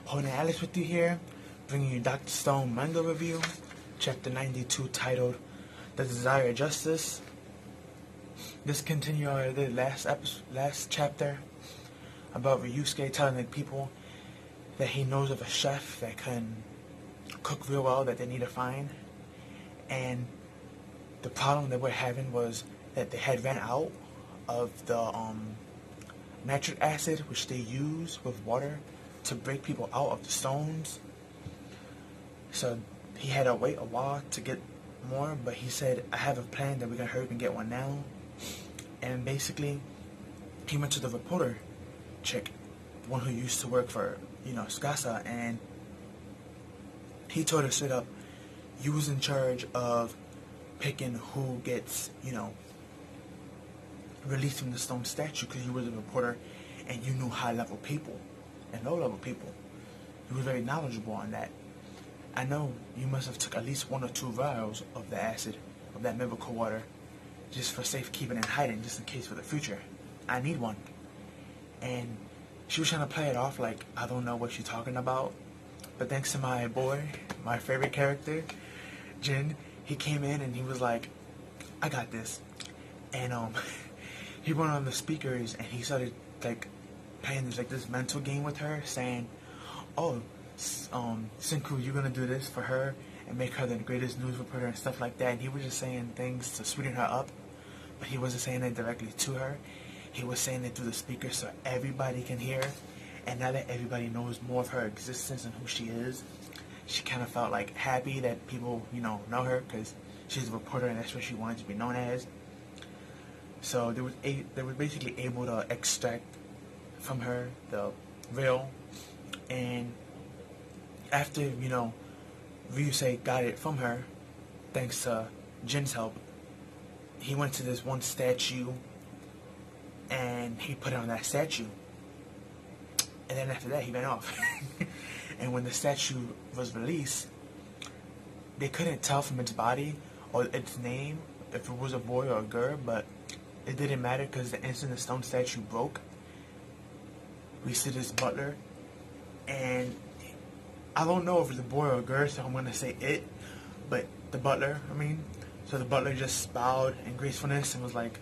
Opponent Alex with you here, bringing you Dr. Stone manga review, chapter 92 titled The Desire of Justice. This continues the last chapter about Ryusuke telling the people that he knows of a chef that can cook real well that they need to find, and the problem that we're having was that they had ran out of the nitric acid which they use with water to break people out of the stones. So he had to wait a while to get more, but he said, I have a plan that we can hurry up and get one now. And basically he went to the reporter chick, the one who used to work for, Skasa, and he told her straight up, you was in charge of picking who gets, released from the stone statue because you were the reporter and you knew high-level people and low-level people. You were very knowledgeable on that. I know you must have took at least 1 or 2 vials of the acid, of that miracle water, just for safekeeping and hiding, just in case for the future. I need one. And she was trying to play it off like, I don't know what you're talking about. But thanks to my boy, my favorite character, Jin, he came in and he was like, I got this. And he went on the speakers and he started like playing this mental game with her, saying, oh, Senku, you're gonna do this for her and make her the greatest news reporter and stuff like that. And he was just saying things to sweeten her up, but he wasn't saying it directly to her. He was saying it through the speaker so everybody can hear. And now that everybody knows more of her existence and who she is, she kind of felt like happy that people, know her, because she's a reporter and that's what she wanted to be known as. So they were basically able to extract from her the veil, and after Ryusei got it from her, thanks to Jin's help, he went to this one statue and he put it on that statue. And then after that, he ran off. And when the statue was released, they couldn't tell from its body or its name if it was a boy or a girl, but it didn't matter because the instant the stone statue broke, we see this butler, and I don't know if it's a boy or a girl, so I'm going to say it, but the butler, so the butler just bowed in gracefulness and was like,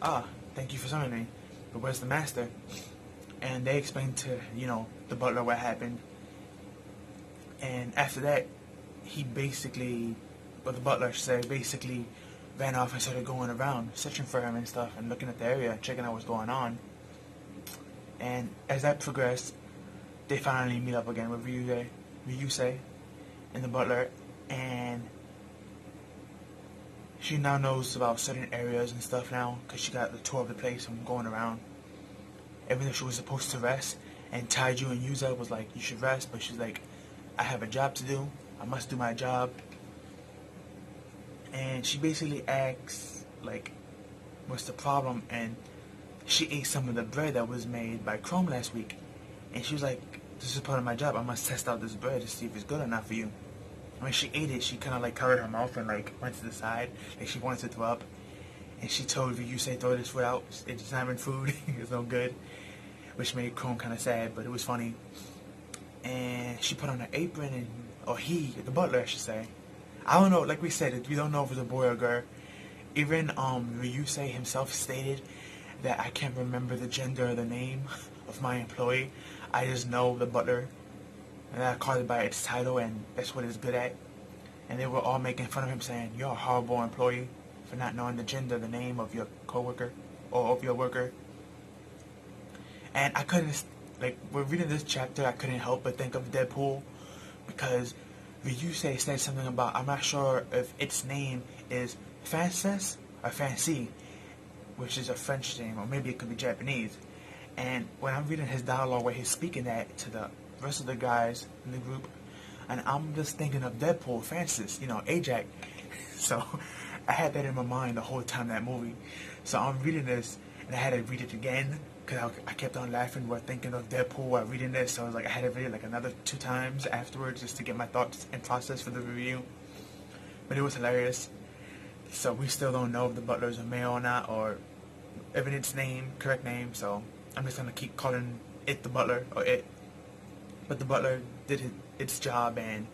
thank you for summoning me, but where's the master? And they explained to, the butler what happened. And after that, the butler said, basically ran off and started going around, searching for him and stuff, and looking at the area, checking out what's going on. And as that progressed, they finally meet up again with Ryusei and the butler, and she now knows about certain areas and stuff now, because she got the tour of the place and going around. Even though she was supposed to rest, and Taiju and Yuza was like, you should rest, but she's like, I have a job to do, I must do my job. And she basically asks, like, what's the problem? And she ate some of the bread that was made by Chrome last week, and she was like, this is part of my job, I must test out this bread to see if it's good or not for you. When she ate it, she kind of like covered her mouth and like went to the side, like she wanted to throw up. And she told Ryusei, throw this food out, it's not even food, it's no good. Which made Chrome kind of sad, but it was funny. And she put on her apron, the butler I should say. I don't know, like we said, we don't know if it's a boy or girl. Even Ryusei himself stated that I can't remember the gender or the name of my employee. I just know the butler, and I called it by its title, and that's what it's good at. And they were all making fun of him, saying, you're a horrible employee for not knowing the gender, the name of your coworker, or of your worker. And I couldn't, we're reading this chapter, I couldn't help but think of Deadpool, because Ryusei said something about, I'm not sure if its name is Frances or Fancy, which is a French name, or maybe it could be Japanese. And when I'm reading his dialogue where he's speaking that to the rest of the guys in the group, and I'm just thinking of Deadpool, Francis, Ajax. So I had that in my mind the whole time that movie. So I'm reading this, and I had to read it again, because I kept on laughing while thinking of Deadpool while reading this. So I was like, I had to read it like another 2 times afterwards just to get my thoughts and process for the review. But it was hilarious. So we still don't know if the butler is a male or not, or even its correct name. So I'm just gonna keep calling it the butler, or it. But the butler did its job, and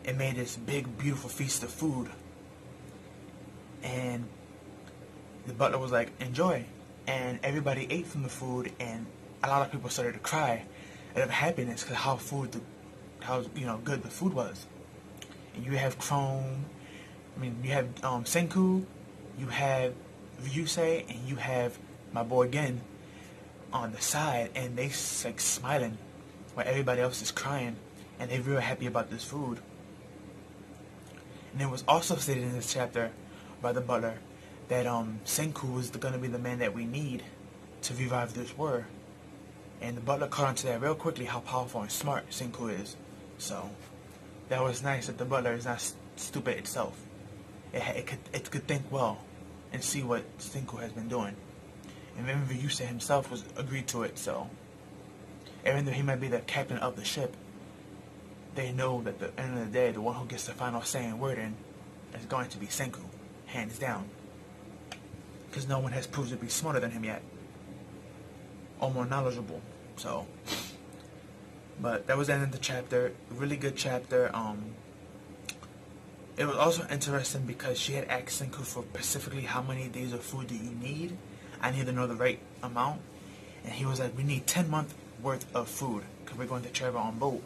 it made this big, beautiful feast of food. And the butler was like, enjoy. And everybody ate from the food, and a lot of people started to cry out of happiness because how good the food was. And you have Chrome, you have Senku, you have Ryusei, and you have my boy Gen on the side, and they like smiling while everybody else is crying, and they're real happy about this food. And it was also stated in this chapter by the butler that Senku was going to be the man that we need to revive this war. And the butler caught on to that real quickly, how powerful and smart Senku is. So that was nice that the butler is not stupid itself. It could think well and see what Senku has been doing. And even Ryusei himself was agreed to it, so even though he might be the captain of the ship, they know that at the end of the day, the one who gets the final say and word in is going to be Senku, hands down. Because no one has proved to be smarter than him yet, or more knowledgeable. So, but that was the end of the chapter. Really good chapter. It was also interesting because she had asked Senku for specifically how many days of food do you need. I need to know the right amount. And he was like, we need 10 months worth of food because we're going to travel on boat.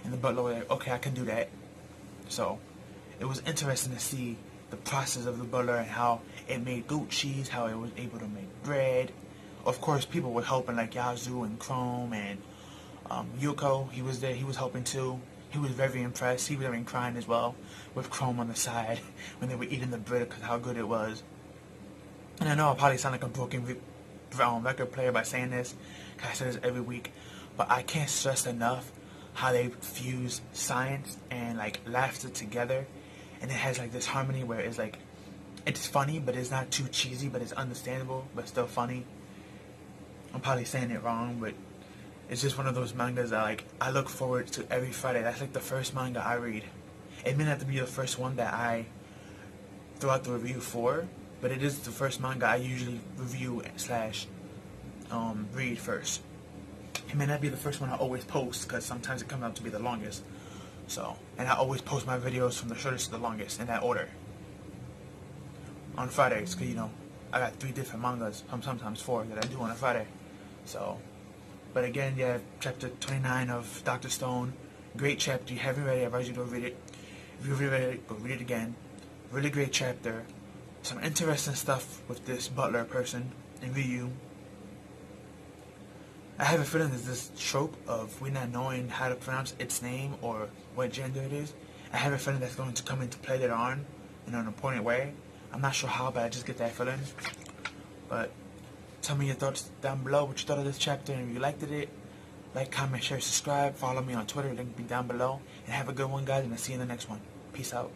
And the butler was like, okay, I can do that. So it was interesting to see the process of the butler and how it made goat cheese, how it was able to make bread. Of course, people were helping, like Yazoo and Chrome and Yuko. He was there. He was helping too. He was very impressed. He was even crying as well with Chrome on the side when they were eating the bread because how good it was. And I know I probably sound like a broken record player by saying this, because I say this every week, but I can't stress enough how they fuse science and like laughter together, and it has like this harmony where it's like, it's funny, but it's not too cheesy, but it's understandable, but still funny. I'm probably saying it wrong, but it's just one of those mangas that like I look forward to every Friday. That's like the first manga I read. It may not have to be the first one that I throw out the review for, but it is the first manga I usually review / read first. It may not be the first one I always post, because sometimes it comes out to be the longest. So, and I always post my videos from the shortest to the longest in that order on Fridays, because I got 3 different mangas, sometimes 4 that I do on a Friday. So, but again, yeah, chapter 29 of Dr. Stone, great chapter. You haven't read it, I advise you to read it. If you've read it, go read it again. Really great chapter. Some interesting stuff with this butler person in Ryu. I have a feeling there's this trope of we not knowing how to pronounce its name or what gender it is. I have a feeling that's going to come into play later on in an important way. I'm not sure how, but I just get that feeling. But tell me your thoughts down below, what you thought of this chapter, and if you liked it. Like, comment, share, subscribe, follow me on Twitter, link be down below. And have a good one, guys, and I'll see you in the next one. Peace out.